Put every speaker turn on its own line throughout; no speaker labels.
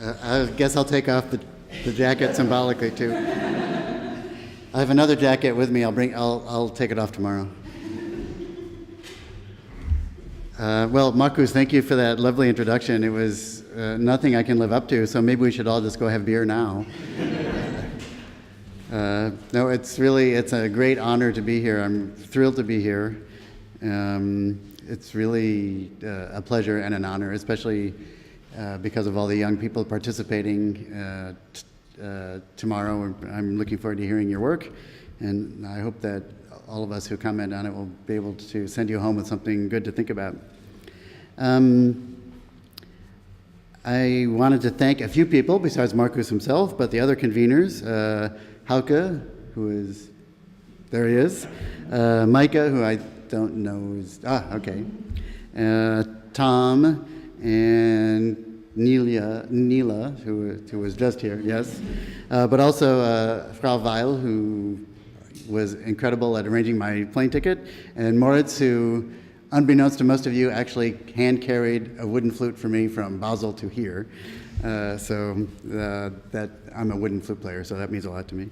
I guess I'll take off the jacket symbolically too. I have another jacket with me. I'll take it off tomorrow. Well, Marcus, thank you for that lovely introduction. It was nothing I can live up to, so maybe we should all just go have beer now. No, it's a great honor to be here. I'm thrilled to be here. It's really a pleasure and an honor, especially because of all the young people participating tomorrow. I'm looking forward to hearing your work, and I hope that all of us who comment on it will be able to send you home with something good to think about. I wanted to thank a few people besides Marcus himself, but the other conveners, Hauke, who is, there he is, Micah, who I don't know is, okay, Tom, and Neela, who was just here, yes, but also Frau Weil, who was incredible at arranging my plane ticket, and Moritz, who, unbeknownst to most of you, actually hand-carried a wooden flute for me from Basel to here. So that I'm a wooden flute player, so that means a lot to me.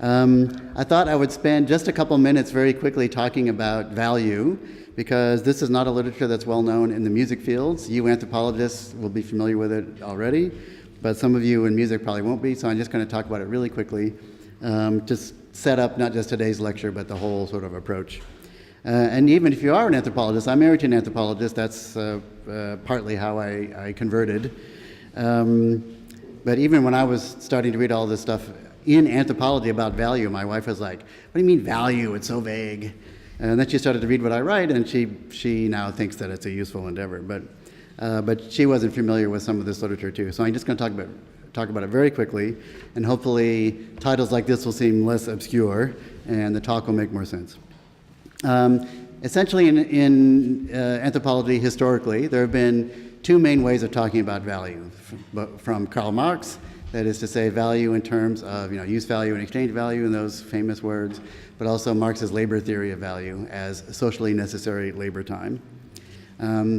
I thought I would spend just a couple minutes very quickly talking about value, because this is not a literature that's well known in the music fields. You anthropologists will be familiar with it already, but some of you in music probably won't be, so I'm just going to talk about it really quickly, just set up not just today's lecture, but the whole sort of approach. And even if you are an anthropologist, I'm married to an anthropologist, that's partly how I converted. But even when I was starting to read all this stuff in anthropology about value, my wife was like, what do you mean value? It's so vague. And then she started to read what I write, and she now thinks that it's a useful endeavor. But she wasn't familiar with some of this literature too. So I'm just going to talk about it very quickly, and hopefully titles like this will seem less obscure, and the talk will make more sense. Essentially in anthropology historically, there have been two main ways of talking about value. From Karl Marx, that is to say value in terms of use value and exchange value and those famous words, but also Marx's labor theory of value as socially necessary labor time.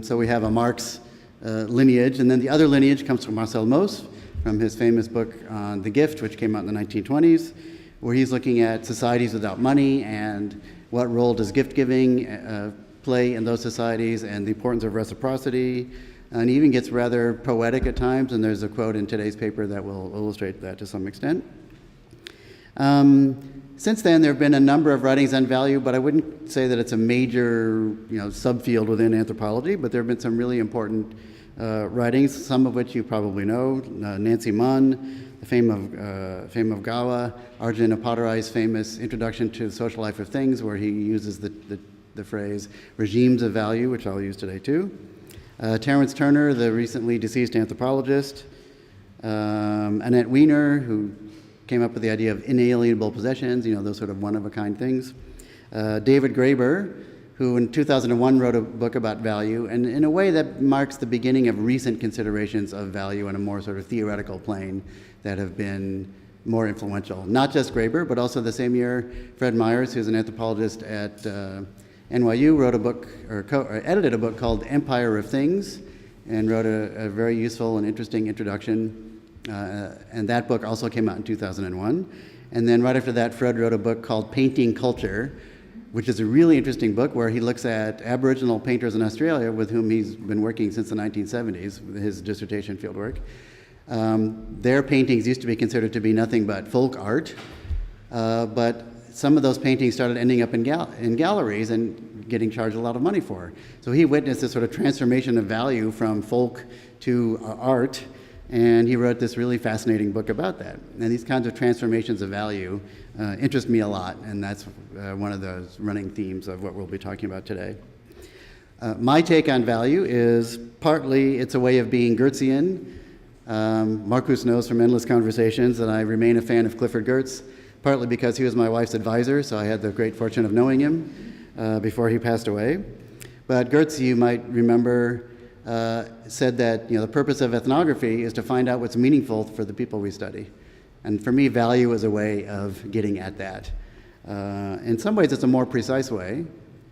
So we have a Marx lineage, and then the other lineage comes from Marcel Mauss, from his famous book on The Gift, which came out in the 1920s, where he's looking at societies without money and what role does gift-giving play in those societies, and the importance of reciprocity. And he even gets rather poetic at times, and there's a quote in today's paper that will illustrate that to some extent. Since then, there have been a number of writings on value, but I wouldn't say that it's a major subfield within anthropology, but there have been some really important writings, some of which you probably know. Nancy Munn, the fame of Gawa, Arjun Appadurai's famous Introduction to the Social Life of Things, where he uses the phrase regimes of value, which I'll use today too. Terence Turner, the recently deceased anthropologist. Annette Wiener, who came up with the idea of inalienable possessions, those sort of one-of-a-kind things. David Graeber, who in 2001 wrote a book about value, and in a way that marks the beginning of recent considerations of value on a more sort of theoretical plane that have been more influential. Not just Graeber, but also the same year, Fred Myers, who's an anthropologist at NYU, wrote a book, or edited a book called Empire of Things, and wrote a very useful and interesting introduction. And that book also came out in 2001. And then right after that, Fred wrote a book called Painting Culture, which is a really interesting book where he looks at Aboriginal painters in Australia with whom he's been working since the 1970s, his dissertation fieldwork. Their paintings used to be considered to be nothing but folk art, but some of those paintings started ending up in galleries and getting charged a lot of money for. So he witnessed this sort of transformation of value from folk to art, and he wrote this really fascinating book about that. And these kinds of transformations of value interest me a lot, and that's one of those running themes of what we'll be talking about today. My take on value is partly it's a way of being Geertzian. Marcus knows from endless conversations that I remain a fan of Clifford Geertz, partly because he was my wife's advisor, so I had the great fortune of knowing him before he passed away. But Geertz, you might remember, said that the purpose of ethnography is to find out what's meaningful for the people we study. And for me, value is a way of getting at that. In some ways, it's a more precise way,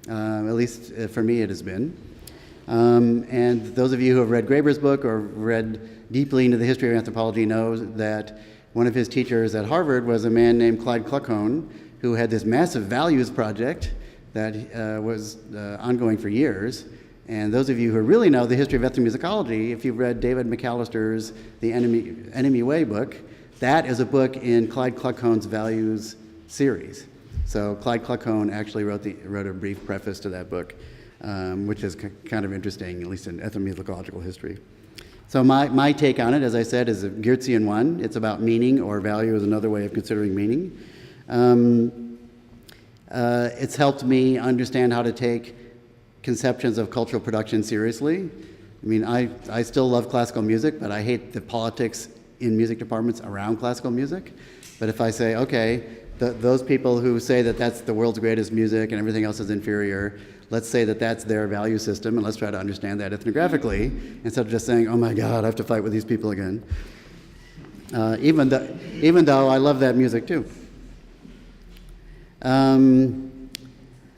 at least for me it has been. And those of you who have read Graeber's book or read deeply into the history of anthropology know that one of his teachers at Harvard was a man named Clyde Kluckhohn, who had this massive values project that was ongoing for years. And those of you who really know the history of ethnomusicology, if you've read David McAllister's The Enemy Way book, that is a book in Clyde Kluckhohn's values series. So Clyde Kluckhohn actually wrote a brief preface to that book, which is kind of interesting, at least in ethnomusicological history. So my take on it, as I said, is a Geertzian one. It's about meaning, or value is another way of considering meaning. It's helped me understand how to take conceptions of cultural production seriously. I mean, I still love classical music, but I hate the politics in music departments around classical music. But if I say, okay, those people who say that that's the world's greatest music and everything else is inferior, let's say that that's their value system, and let's try to understand that ethnographically, instead of just saying, oh my God, I have to fight with these people again. Even though I love that music too.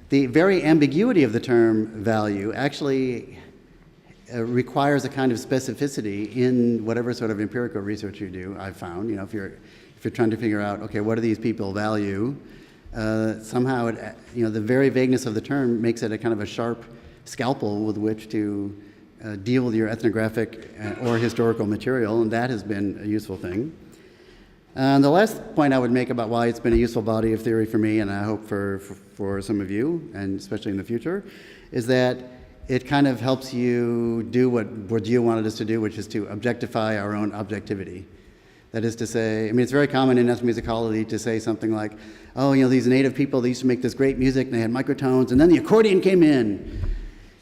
The very ambiguity of the term value actually requires a kind of specificity in whatever sort of empirical research you do, I've found. You know, if you're trying to figure out, okay, what do these people value? Somehow, the very vagueness of the term makes it a kind of a sharp scalpel with which to deal with your ethnographic or historical material, and that has been a useful thing. And the last point I would make about why it's been a useful body of theory for me, and I hope for some of you, and especially in the future, is that it kind of helps you do what Bourdieu wanted us to do, which is to objectify our own objectivity. That is to say, I mean, it's very common in ethnomusicology to say something like, oh, these native people, they used to make this great music, and they had microtones, and then the accordion came in,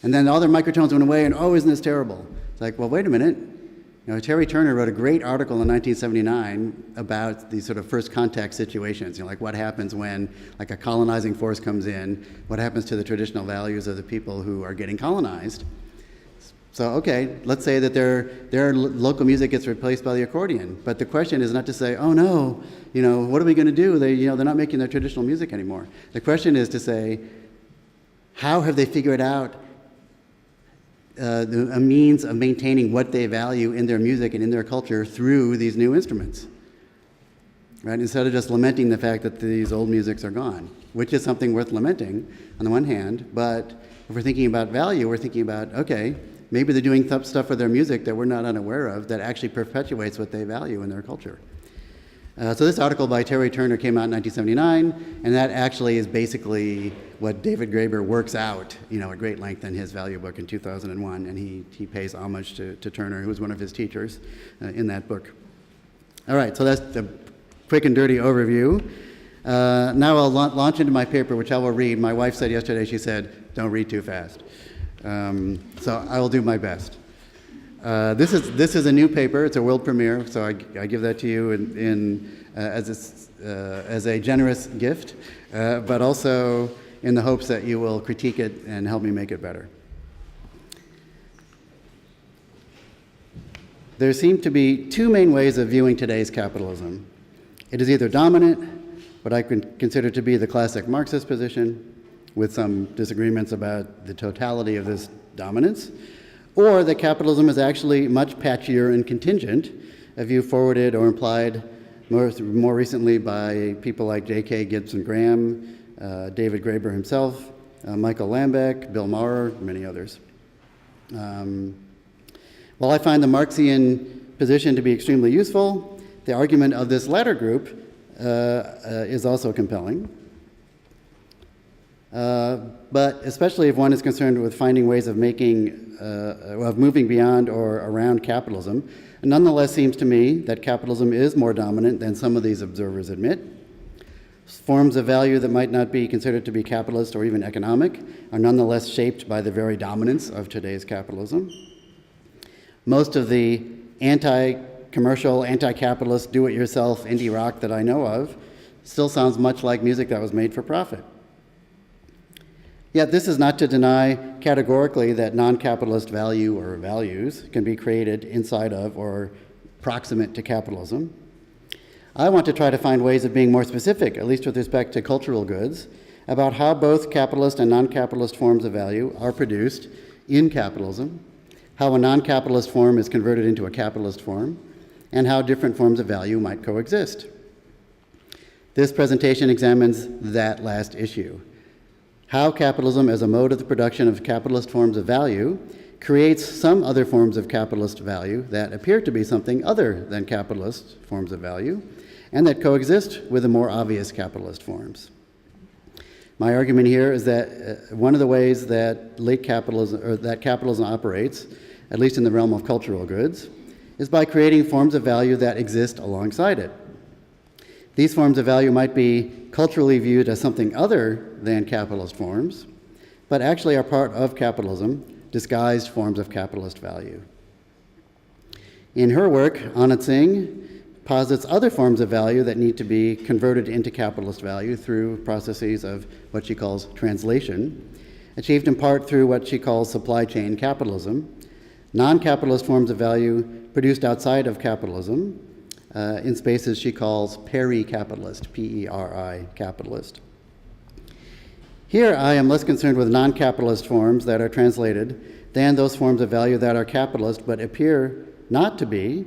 and then all their microtones went away, and oh, isn't this terrible? It's like, well, wait a minute. Terry Turner wrote a great article in 1979 about these sort of first contact situations, like what happens when like a colonizing force comes in, what happens to the traditional values of the people who are getting colonized. So, okay, let's say that their local music gets replaced by the accordion, but the question is not to say, oh no, what are we going to do? They're not making their traditional music anymore. The question is to say, how have they figured out a means of maintaining what they value in their music and in their culture through these new instruments, right? Instead of just lamenting the fact that these old musics are gone, which is something worth lamenting on the one hand, but if we're thinking about value, we're thinking about, okay, maybe they're doing stuff with their music that we're not unaware of that actually perpetuates what they value in their culture. So this article by Terry Turner came out in 1979, and that actually is basically what David Graeber works out, at great length in his value book in 2001, and he pays homage to Turner, who was one of his teachers in that book. All right, so that's the quick and dirty overview. Now I'll launch into my paper, which I will read. My wife said yesterday, she said, don't read too fast. So I will do my best. This is a new paper. It's a world premiere, so I give that to you as a generous gift, but also in the hopes that you will critique it and help me make it better. There seem to be two main ways of viewing today's capitalism. It is either dominant, what I could consider to be the classic Marxist position, with some disagreements about the totality of this dominance, or that capitalism is actually much patchier and contingent, a view forwarded or implied more recently by people like J.K. Gibson Graham, David Graeber himself, Michael Lambeck, Bill Maurer, many others. While I find the Marxian position to be extremely useful, the argument of this latter group is also compelling. But especially if one is concerned with finding ways of moving beyond or around capitalism, it nonetheless seems to me that capitalism is more dominant than some of these observers admit. Forms of value that might not be considered to be capitalist or even economic are nonetheless shaped by the very dominance of today's capitalism. Most of the anti-commercial, anti-capitalist, do-it-yourself indie rock that I know of still sounds much like music that was made for profit. Yet this is not to deny categorically that non-capitalist value or values can be created inside of or proximate to capitalism. I want to try to find ways of being more specific, at least with respect to cultural goods, about how both capitalist and non-capitalist forms of value are produced in capitalism, how a non-capitalist form is converted into a capitalist form, and how different forms of value might coexist. This presentation examines that last issue, how capitalism as a mode of the production of capitalist forms of value creates some other forms of capitalist value that appear to be something other than capitalist forms of value, and that coexist with the more obvious capitalist forms. My argument here is that one of the ways that late capitalism, or that capitalism operates, at least in the realm of cultural goods, is by creating forms of value that exist alongside it. These forms of value might be culturally viewed as something other than capitalist forms, but actually are part of capitalism, disguised forms of capitalist value. In her work, Anat Singh posits other forms of value that need to be converted into capitalist value through processes of what she calls translation, achieved in part through what she calls supply chain capitalism, non-capitalist forms of value produced outside of capitalism, in spaces she calls peri-capitalist, P-E-R-I, capitalist. Here I am less concerned with non-capitalist forms that are translated than those forms of value that are capitalist but appear not to be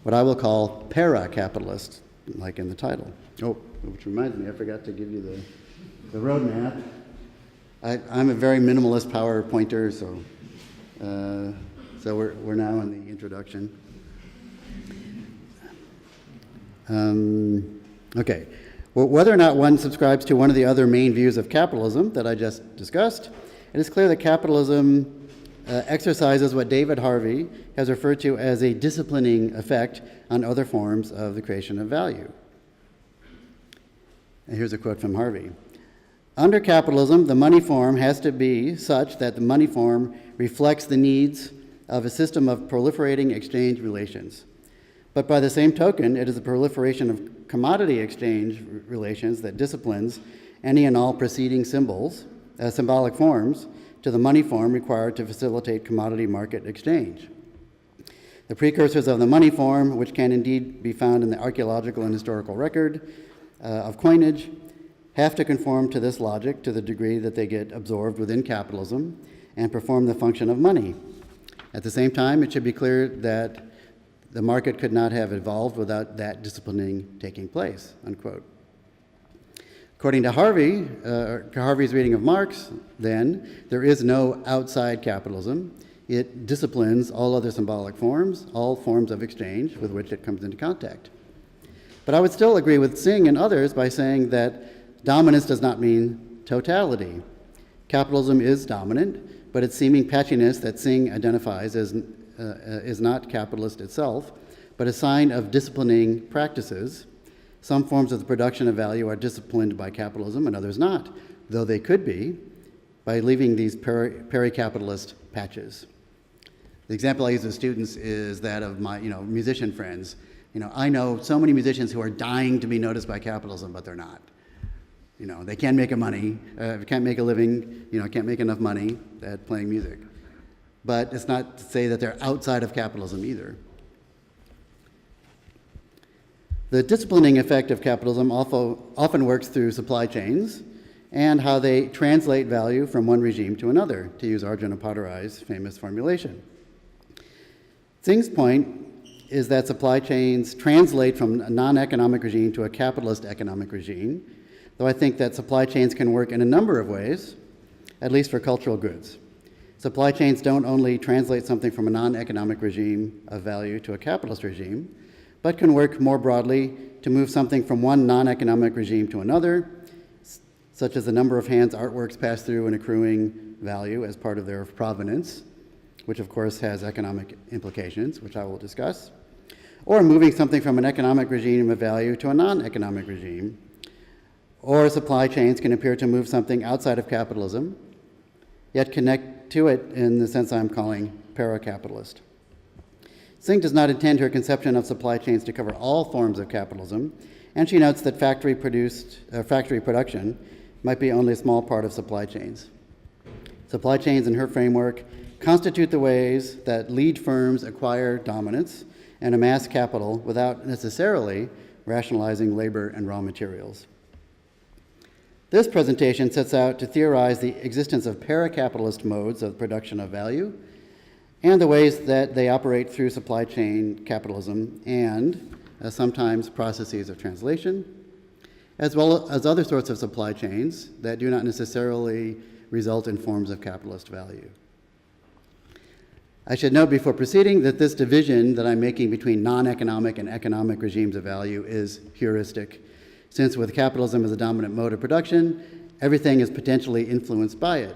what I will call para-capitalist, like in the title. Oh, which reminds me, I forgot to give you the roadmap. I'm a very minimalist PowerPointer, so we're now in the introduction. Okay. Well, whether or not one subscribes to one of the other main views of capitalism that I just discussed, it is clear that capitalism exercises what David Harvey has referred to as a disciplining effect on other forms of the creation of value. And here's a quote from Harvey. Under capitalism, the money form has to be such that the money form reflects the needs of a system of proliferating exchange relations. But by the same token, it is the proliferation of commodity exchange relations that disciplines any and all preceding symbolic forms to the money form required to facilitate commodity market exchange. The precursors of the money form, which can indeed be found in the archaeological and historical record of coinage, have to conform to this logic to the degree that they get absorbed within capitalism and perform the function of money. At the same time, it should be clear that the market could not have evolved without that disciplining taking place, unquote. According to Harvey's reading of Marx, then, there is no outside capitalism. It disciplines all other symbolic forms, all forms of exchange with which it comes into contact. But I would still agree with Singh and others by saying that dominance does not mean totality. Capitalism is dominant, but its seeming patchiness that Singh identifies as is not capitalist itself, but a sign of disciplining practices. Some forms of the production of value are disciplined by capitalism and others not, though they could be, by leaving these peri-capitalist patches. The example I use with students is that of my musician friends. I know so many musicians who are dying to be noticed by capitalism, but they're not. They can't make can't make a living, can't make enough money at playing music. But it's not to say that they're outside of capitalism either. The disciplining effect of capitalism often works through supply chains and how they translate value from one regime to another, to use Arjuna Padurai's famous formulation. Singh's point is that supply chains translate from a non-economic regime to a capitalist economic regime, though I think that supply chains can work in a number of ways, at least for cultural goods. Supply chains don't only translate something from a non-economic regime of value to a capitalist regime, but can work more broadly to move something from one non-economic regime to another, such as the number of hands artworks pass through and accruing value as part of their provenance, which of course has economic implications, which I will discuss, or moving something from an economic regime of value to a non-economic regime. Or supply chains can appear to move something outside of capitalism, yet connect to it in the sense I'm calling para-capitalist. Singh does not intend her conception of supply chains to cover all forms of capitalism, and she notes that factory production might be only a small part of supply chains. Supply chains, in her framework, constitute the ways that lead firms acquire dominance and amass capital without necessarily rationalizing labor and raw materials. This presentation sets out to theorize the existence of paracapitalist modes of production of value and the ways that they operate through supply chain capitalism and sometimes processes of translation, as well as other sorts of supply chains that do not necessarily result in forms of capitalist value. I should note before proceeding that this division that I'm making between non-economic and economic regimes of value is heuristic, since with capitalism as a dominant mode of production, everything is potentially influenced by it.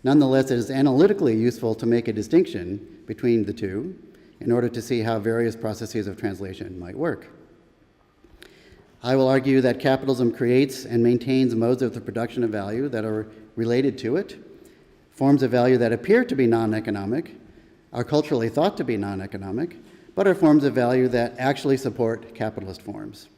Nonetheless, it is analytically useful to make a distinction between the two in order to see how various processes of translation might work. I will argue that capitalism creates and maintains modes of the production of value that are related to it, forms of value that appear to be non-economic, are culturally thought to be non-economic, but are forms of value that actually support capitalist forms.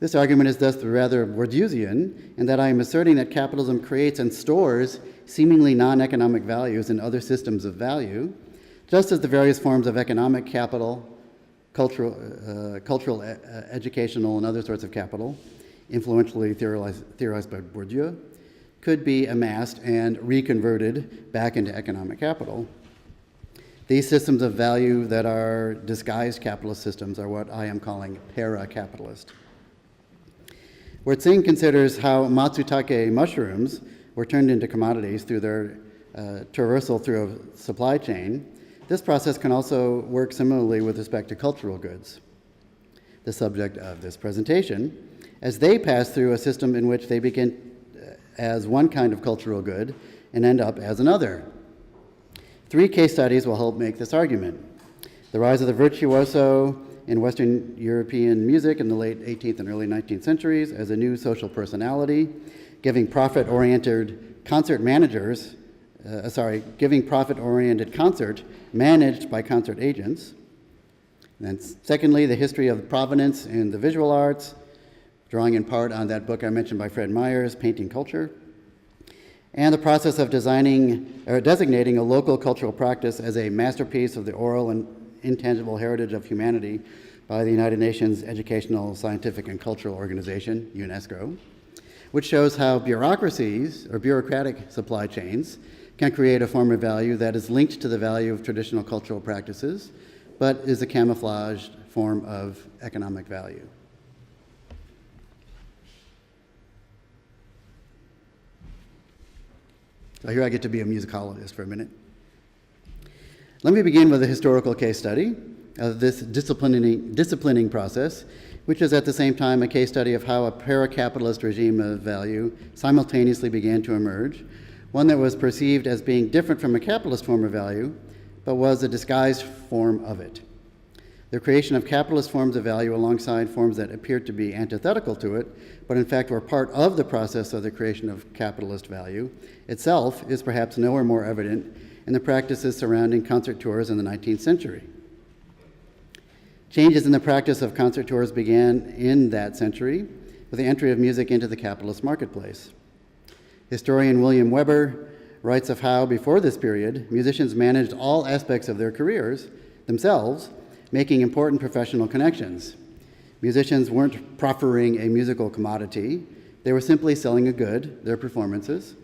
This argument is thus rather Bourdieusian in that I am asserting that capitalism creates and stores seemingly non-economic values in other systems of value, just as the various forms of economic capital, cultural, educational, and other sorts of capital, influentially theorized by Bourdieu, could be amassed and reconverted back into economic capital. These systems of value that are disguised capitalist systems are what I am calling para-capitalist. Wertzing considers how matsutake mushrooms were turned into commodities through their traversal through a supply chain. This process can also work similarly with respect to cultural goods, the subject of this presentation, as they pass through a system in which they begin as one kind of cultural good and end up as another. 3 case studies will help make this argument. The rise of the virtuoso in Western European music in the late 18th and early 19th centuries as a new social personality, giving profit-oriented concert managed by concert agents. And then secondly, the history of provenance in the visual arts, drawing in part on that book I mentioned by Fred Myers, Painting Culture, and the process of designating a local cultural practice as a masterpiece of the oral and intangible heritage of humanity by the United Nations Educational, Scientific, and Cultural Organization, UNESCO, which shows how bureaucracies or bureaucratic supply chains can create a form of value that is linked to the value of traditional cultural practices, but is a camouflaged form of economic value. So here I get to be a musicologist for a minute. Let me begin with a historical case study of this disciplining process, which is at the same time a case study of how a paracapitalist regime of value simultaneously began to emerge, one that was perceived as being different from a capitalist form of value, but was a disguised form of it. The creation of capitalist forms of value alongside forms that appeared to be antithetical to it, but in fact were part of the process of the creation of capitalist value itself, is perhaps nowhere more evident in the practices surrounding concert tours in the 19th century. Changes in the practice of concert tours began in that century with the entry of music into the capitalist marketplace. Historian William Weber writes of how, before this period, musicians managed all aspects of their careers themselves, making important professional connections. Musicians weren't proffering a musical commodity. They were simply selling a good, their performances,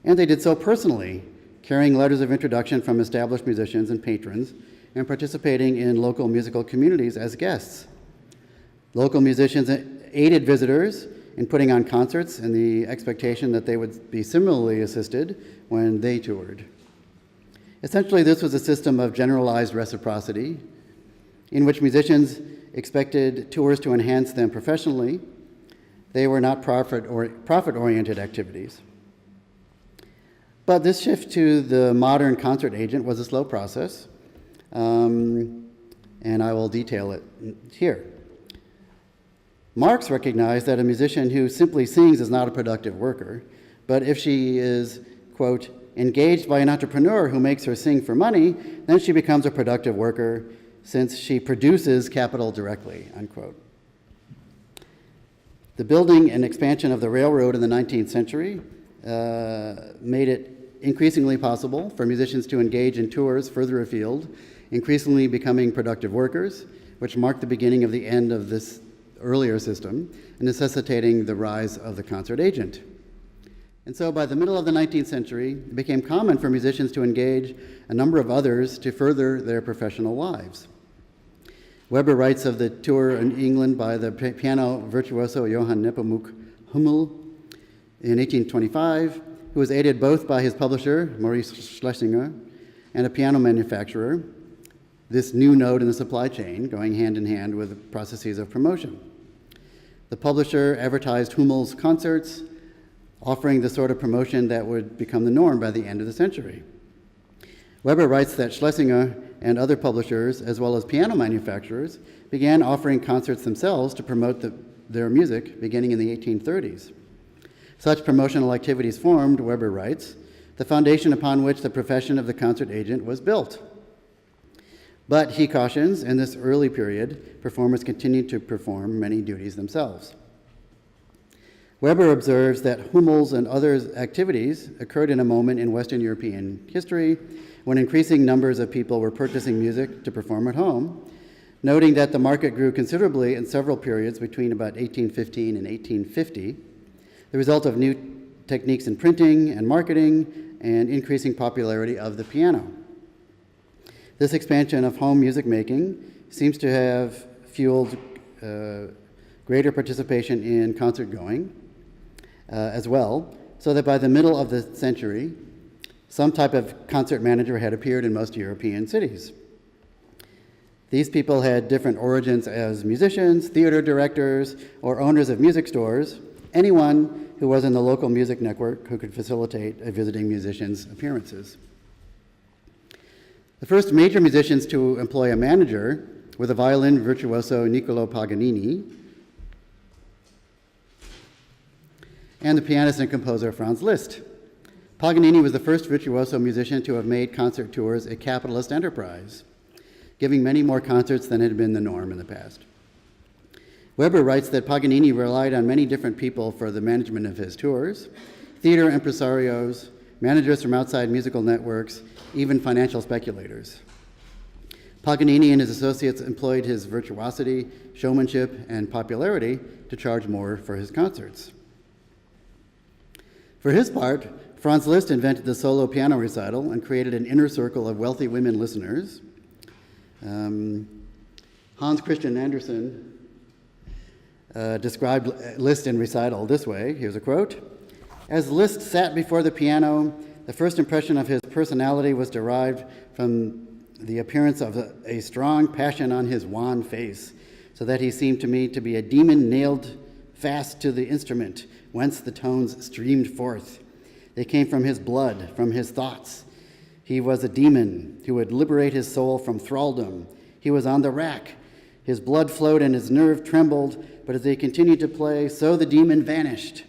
and they did so personally, carrying letters of introduction from established musicians and patrons, and participating in local musical communities as guests. Local musicians aided visitors in putting on concerts in the expectation that they would be similarly assisted when they toured. Essentially, this was a system of generalized reciprocity in which musicians expected tours to enhance them professionally. They were not profit-oriented activities. But this shift to the modern concert agent was a slow process, and I will detail it here. Marx recognized that a musician who simply sings is not a productive worker, but if she is, quote, engaged by an entrepreneur who makes her sing for money, then she becomes a productive worker since she produces capital directly, unquote. The building and expansion of the railroad in the 19th century made it increasingly possible for musicians to engage in tours further afield, increasingly becoming productive workers, which marked the beginning of the end of this, earlier system, necessitating the rise of the concert agent. And so by the middle of the 19th century, it became common for musicians to engage a number of others to further their professional lives. Weber writes of the tour in England by the piano virtuoso Johann Nepomuk Hummel in 1825, who was aided both by his publisher, Maurice Schlesinger, and a piano manufacturer, this new node in the supply chain going hand in hand with the processes of promotion. The publisher advertised Hummel's concerts, offering the sort of promotion that would become the norm by the end of the century. Weber writes that Schlesinger and other publishers, as well as piano manufacturers, began offering concerts themselves to promote their music beginning in the 1830s. Such promotional activities formed, Weber writes, the foundation upon which the profession of the concert agent was built. But, he cautions, in this early period, performers continued to perform many duties themselves. Weber observes that Hummel's and others' activities occurred in a moment in Western European history when increasing numbers of people were purchasing music to perform at home, noting that the market grew considerably in several periods between about 1815 and 1850, the result of new techniques in printing and marketing and increasing popularity of the piano. This expansion of home music making seems to have fueled greater participation in concert going as well, so that by the middle of the century, some type of concert manager had appeared in most European cities. These people had different origins as musicians, theater directors, or owners of music stores, anyone who was in the local music network who could facilitate a visiting musician's appearances. The first major musicians to employ a manager were the violin virtuoso Niccolo Paganini and the pianist and composer Franz Liszt. Paganini was the first virtuoso musician to have made concert tours a capitalist enterprise, giving many more concerts than had been the norm in the past. Weber writes that Paganini relied on many different people for the management of his tours: theater impresarios, managers from outside musical networks, even financial speculators. Paganini and his associates employed his virtuosity, showmanship, and popularity to charge more for his concerts. For his part, Franz Liszt invented the solo piano recital and created an inner circle of wealthy women listeners. Hans Christian Andersen described Liszt in recital this way. Here's a quote. As Liszt sat before the piano, the first impression of his personality was derived from the appearance of a strong passion on his wan face, so that he seemed to me to be a demon nailed fast to the instrument, whence the tones streamed forth. They came from his blood, from his thoughts. He was a demon who would liberate his soul from thraldom. He was on the rack. His blood flowed and his nerve trembled, but as they continued to play, so the demon vanished.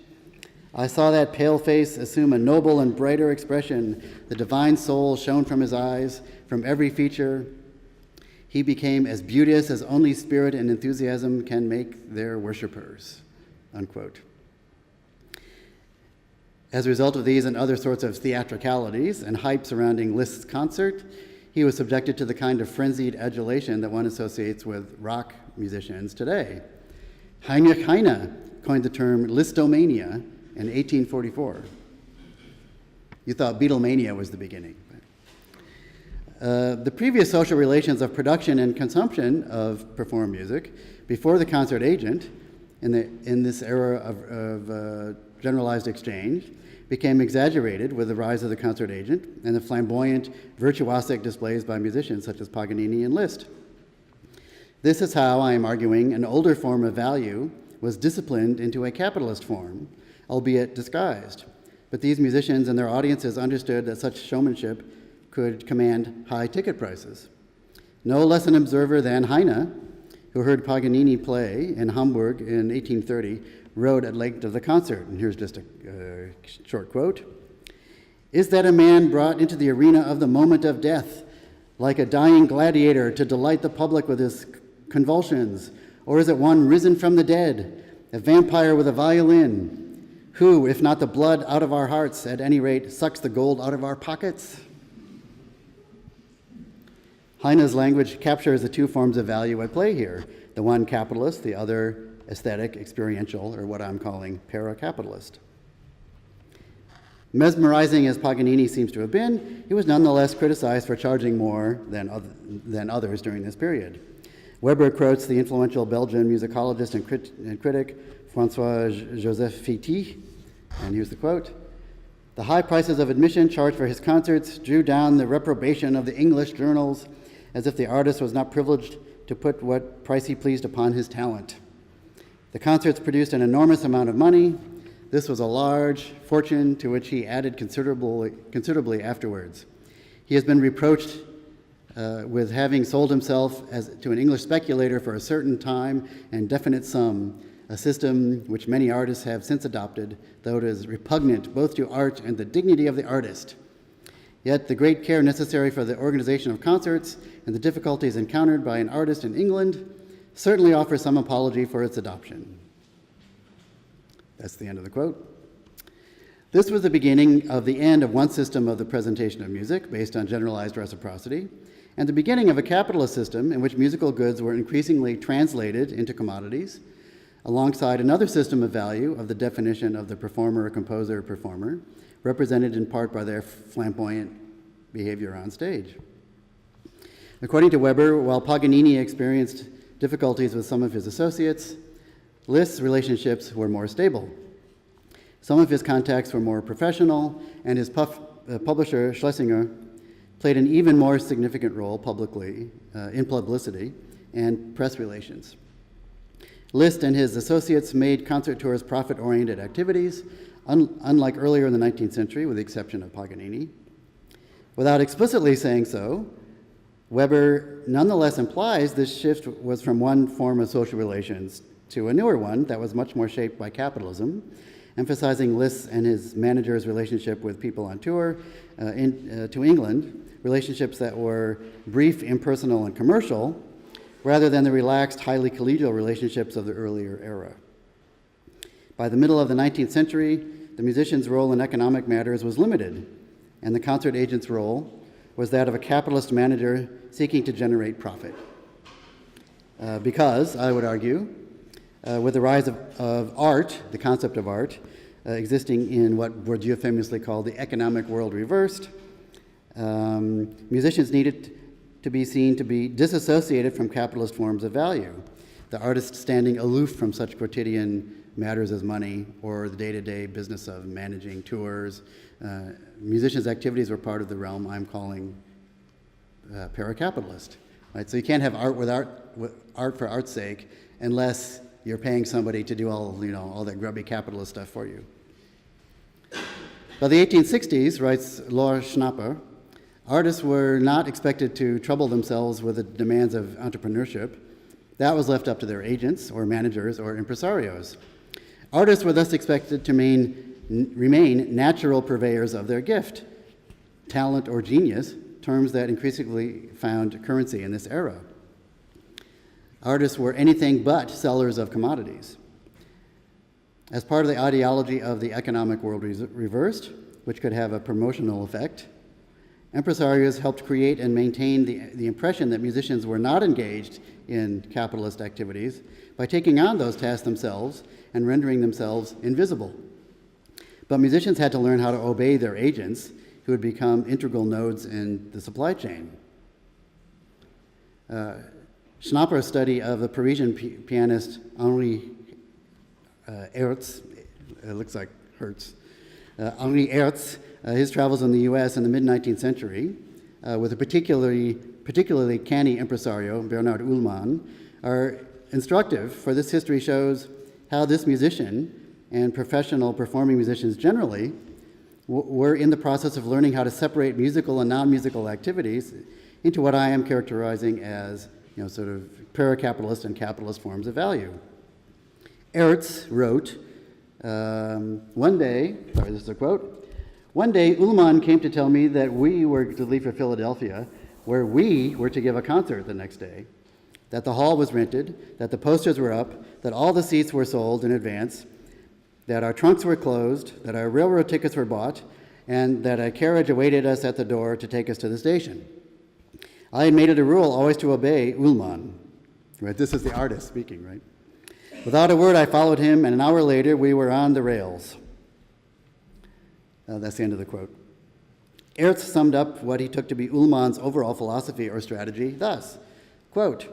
I saw that pale face assume a noble and brighter expression. The divine soul shone from his eyes, from every feature. He became as beauteous as only spirit and enthusiasm can make their worshipers, unquote. As a result of these and other sorts of theatricalities and hype surrounding Liszt's concert, he was subjected to the kind of frenzied adulation that one associates with rock musicians today. Heinrich Heine coined the term Lisztomania in 1844. You thought Beatlemania was the beginning. The previous social relations of production and consumption of performed music before the concert agent in this era of generalized exchange became exaggerated with the rise of the concert agent and the flamboyant, virtuosic displays by musicians such as Paganini and Liszt. This is how, I am arguing, an older form of value was disciplined into a capitalist form, albeit disguised. But these musicians and their audiences understood that such showmanship could command high ticket prices. No less an observer than Heine, who heard Paganini play in Hamburg in 1830, wrote at length of the concert, and here's just a short quote. Is that a man brought into the arena of the moment of death, like a dying gladiator to delight the public with his convulsions, or is it one risen from the dead, a vampire with a violin, who, if not the blood out of our hearts, at any rate, sucks the gold out of our pockets? Heine's language captures the two forms of value at play here, the one capitalist, the other aesthetic, experiential, or what I'm calling paracapitalist. Mesmerizing as Paganini seems to have been, he was nonetheless criticized for charging more than others during this period. Weber quotes the influential Belgian musicologist and critic François-Joseph Fitti, and here's the quote: "The high prices of admission charged for his concerts drew down the reprobation of the English journals, as if the artist was not privileged to put what price he pleased upon his talent. The concerts produced an enormous amount of money. This was a large fortune to which he added considerably afterwards. He has been reproached with having sold himself to an English speculator for a certain time and definite sum, a system which many artists have since adopted, though it is repugnant both to art and the dignity of the artist. Yet the great care necessary for the organization of concerts and the difficulties encountered by an artist in England certainly offer some apology for its adoption." That's the end of the quote. This was the beginning of the end of one system of the presentation of music based on generalized reciprocity, and the beginning of a capitalist system in which musical goods were increasingly translated into commodities, alongside another system of value of the definition of the performer, composer, performer, represented in part by their flamboyant behavior on stage. According to Weber, while Paganini experienced difficulties with some of his associates, Liszt's relationships were more stable. Some of his contacts were more professional, and his publisher, Schlesinger, played an even more significant role in publicity and press relations. Liszt and his associates made concert tours profit-oriented activities, unlike earlier in the 19th century, with the exception of Paganini. Without explicitly saying so, Weber nonetheless implies this shift was from one form of social relations to a newer one that was much more shaped by capitalism, emphasizing Liszt and his manager's relationship with people on tour to England, relationships that were brief, impersonal, and commercial, rather than the relaxed, highly collegial relationships of the earlier era. By the middle of the 19th century, the musician's role in economic matters was limited, and the concert agent's role was that of a capitalist manager seeking to generate profit. Because, I would argue, with the rise of art, the concept of art, existing in what Bourdieu famously called the economic world reversed, musicians needed to be seen to be disassociated from capitalist forms of value, the artist standing aloof from such quotidian matters as money or the day-to-day business of managing tours. Musicians' activities were part of the realm I'm calling paracapitalist. Right? So you can't have art with art for art's sake unless you're paying somebody to do all that grubby capitalist stuff for you. By the 1860s, writes Laura Schnapper, artists were not expected to trouble themselves with the demands of entrepreneurship. That was left up to their agents or managers or impresarios. Artists were thus expected to remain natural purveyors of their gift, talent or genius, terms that increasingly found currency in this era. Artists were anything but sellers of commodities. As part of the ideology of the economic world reversed, which could have a promotional effect, impresarios helped create and maintain the impression that musicians were not engaged in capitalist activities by taking on those tasks themselves and rendering themselves invisible. But musicians had to learn how to obey their agents, who had become integral nodes in the supply chain. Schnapper's study of the Parisian pianist Henri Hertz, it looks like Hertz, Henri Hertz, his travels in the US in the mid-19th century, with a particularly canny impresario, Bernard Ullmann, are instructive, for this history shows how this musician and professional performing musicians generally were in the process of learning how to separate musical and non-musical activities into what I am characterizing as sort of paracapitalist and capitalist forms of value. Hertz wrote, one day, this is a quote, "One day Ullmann came to tell me that we were to leave for Philadelphia, where we were to give a concert the next day, that the hall was rented, that the posters were up, that all the seats were sold in advance, that our trunks were closed, that our railroad tickets were bought, and that a carriage awaited us at the door to take us to the station. I had made it a rule always to obey Ullmann." Right? This is the artist speaking, right? Without a word, I followed him, and an hour later, we were on the rails. That's the end of the quote. Ertz summed up what he took to be Ullmann's overall philosophy or strategy thus, quote,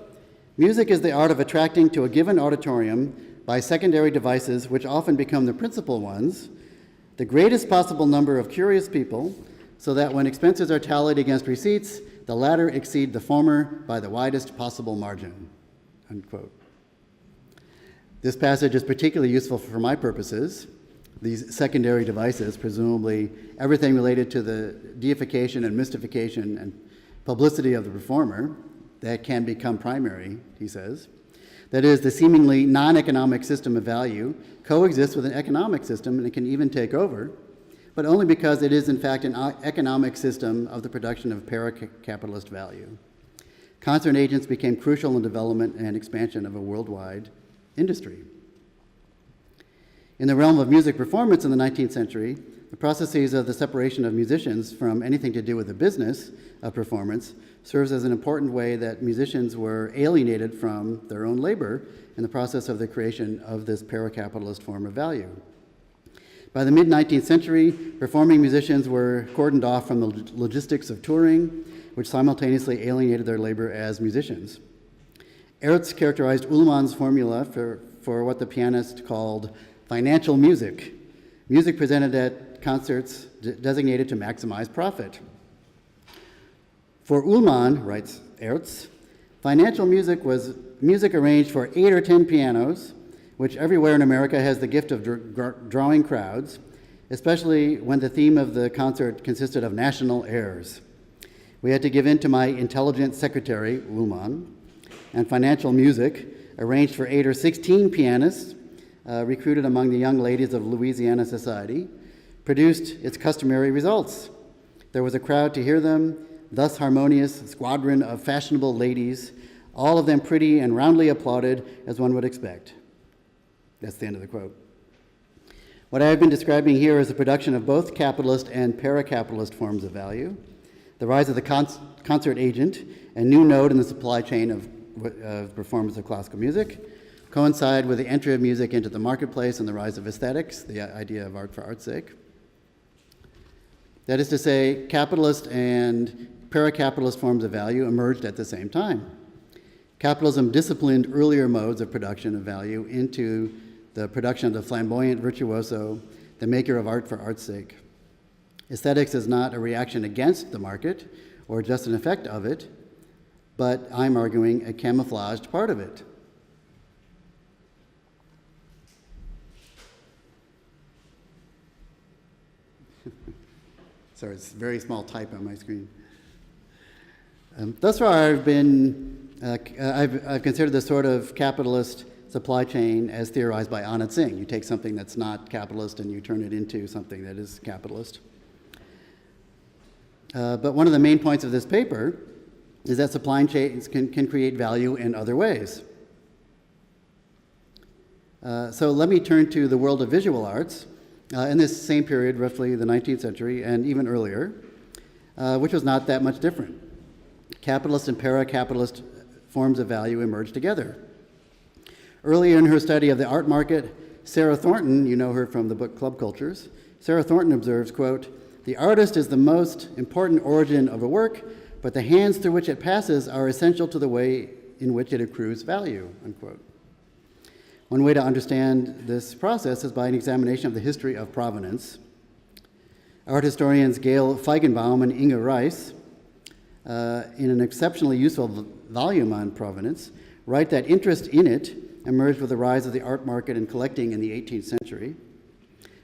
"Music is the art of attracting to a given auditorium by secondary devices which often become the principal ones, the greatest possible number of curious people, so that when expenses are tallied against receipts, the latter exceed the former by the widest possible margin," unquote. This passage is particularly useful for my purposes. These secondary devices, presumably everything related to the deification and mystification and publicity of the performer, that can become primary, he says. That is, the seemingly non-economic system of value coexists with an economic system, and it can even take over, but only because it is in fact an economic system of the production of paracapitalist value. Concert agents became crucial in development and expansion of a worldwide industry. In the realm of music performance in the 19th century, the processes of the separation of musicians from anything to do with the business of performance serves as an important way that musicians were alienated from their own labor in the process of the creation of this paracapitalist form of value. By the mid-19th century, performing musicians were cordoned off from the logistics of touring, which simultaneously alienated their labor as musicians. Ertz characterized Ullmann's formula for what the pianist called financial music, music presented at concerts designated to maximize profit. For Ullmann, writes Ertz, financial music was music arranged for 8 or 10 pianos, which everywhere in America has the gift of drawing crowds, especially when the theme of the concert consisted of national airs. We had to give in to my intelligent secretary, Ullmann, and financial music, arranged for 8 or 16 pianists, recruited among the young ladies of Louisiana society, produced its customary results. There was a crowd to hear them, thus harmonious squadron of fashionable ladies, all of them pretty and roundly applauded as one would expect. That's the end of the quote. What I have been describing here is the production of both capitalist and paracapitalist forms of value, the rise of the concert agent, a new node in the supply chain of performance of classical music, coincide with the entry of music into the marketplace and the rise of aesthetics, the idea of art for art's sake. That is to say, capitalist and paracapitalist forms of value emerged at the same time. Capitalism disciplined earlier modes of production of value into the production of the flamboyant virtuoso, the maker of art for art's sake. Aesthetics is not a reaction against the market or just an effect of it, but I'm arguing a camouflaged part of it. Sorry, it's very small type on my screen. Thus far, I've considered this sort of capitalist supply chain as theorized by Anand Singh. You take something that's not capitalist and you turn it into something that is capitalist. But one of the main points of this paper is that supply chains can create value in other ways. So let me turn to the world of visual arts in this same period, roughly the 19th century and even earlier, which was not that much different. Capitalist and paracapitalist forms of value emerged together. Earlier in her study of the art market, Sarah Thornton, you know her from the book Club Cultures, Sarah Thornton observes, quote, "The artist is the most important origin of a work, but the hands through which it passes are essential to the way in which it accrues value," unquote. One way to understand this process is by an examination of the history of provenance. Art historians Gail Feigenbaum and Inge Rice, in an exceptionally useful volume on provenance, write that interest in it emerged with the rise of the art market and collecting in the 18th century.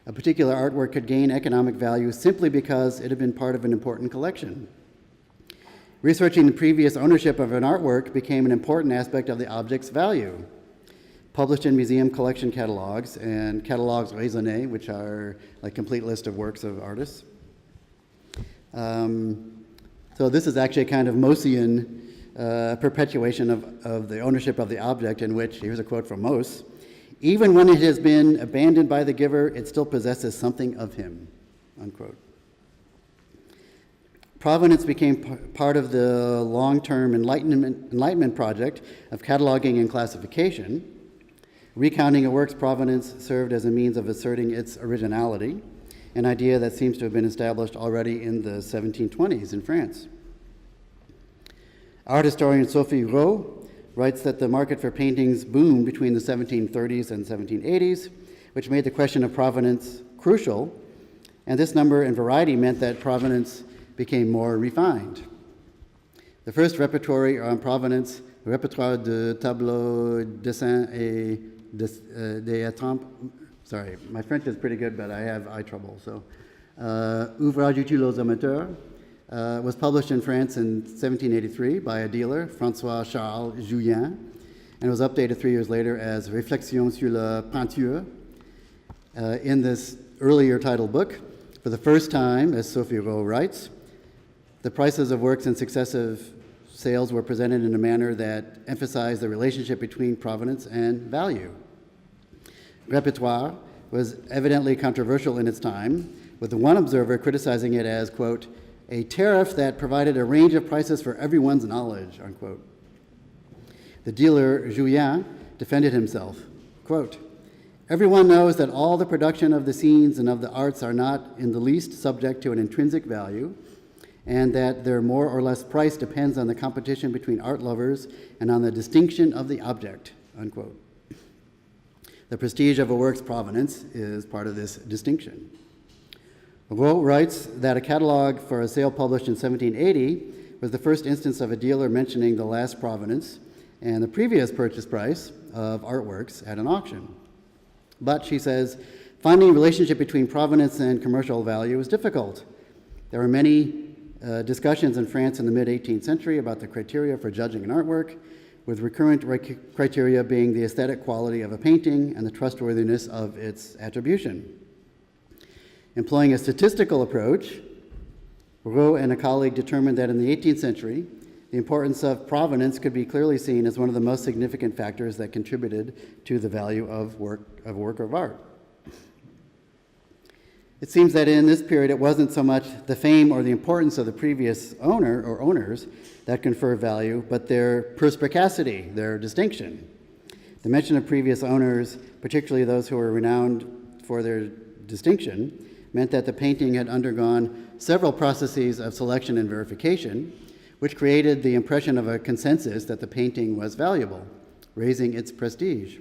A particular artwork could gain economic value simply because it had been part of an important collection. Researching the previous ownership of an artwork became an important aspect of the object's value. Published in museum collection catalogs and catalogues raisonnés, which are like complete list of works of artists. So this is actually a kind of Mossian perpetuation of the ownership of the object, in which, here's a quote from Moss, "Even when it has been abandoned by the giver, it still possesses something of him," unquote. Provenance became part of the long-term enlightenment project of cataloging and classification, Recounting a work's provenance served as a means of asserting its originality, an idea that seems to have been established already in the 1720s in France. Art historian Sophie Rowe writes that the market for paintings boomed between the 1730s and 1780s, which made the question of provenance crucial, and this number and variety meant that provenance became more refined. The first repertory on provenance, the Répertoire de tableaux, dessins et des estampes, sorry, my French is pretty good, but I have eye trouble, so Ouvrage utile aux amateurs, was published in France in 1783 by a dealer, François-Charles Jullien, and was updated 3 years later as Réflexions sur la peinture. In this earlier titled book, for the first time, as Sophie Rowe writes, the prices of works in successive sales were presented in a manner that emphasized the relationship between provenance and value. Répertoire was evidently controversial in its time, with one observer criticizing it as, quote, a tariff that provided a range of prices for everyone's knowledge, unquote. The dealer, Jullien, defended himself, quote, everyone knows that all the production of the scenes and of the arts are not in the least subject to an intrinsic value, and that their more or less price depends on the competition between art lovers and on the distinction of the object, unquote. The prestige of a work's provenance is part of this distinction. Rowe writes that a catalog for a sale published in 1780 was the first instance of a dealer mentioning the last provenance and the previous purchase price of artworks at an auction. But, she says, finding a relationship between provenance and commercial value is difficult. There were many discussions in France in the mid-18th century about the criteria for judging an artwork, with recurrent criteria being the aesthetic quality of a painting and the trustworthiness of its attribution. Employing a statistical approach, Rowe and a colleague determined that in the 18th century, the importance of provenance could be clearly seen as one of the most significant factors that contributed to the value of work of art. It seems that in this period, it wasn't so much the fame or the importance of the previous owner or owners that confer value, but their perspicacity, their distinction. The mention of previous owners, particularly those who were renowned for their distinction, meant that the painting had undergone several processes of selection and verification, which created the impression of a consensus that the painting was valuable, raising its prestige.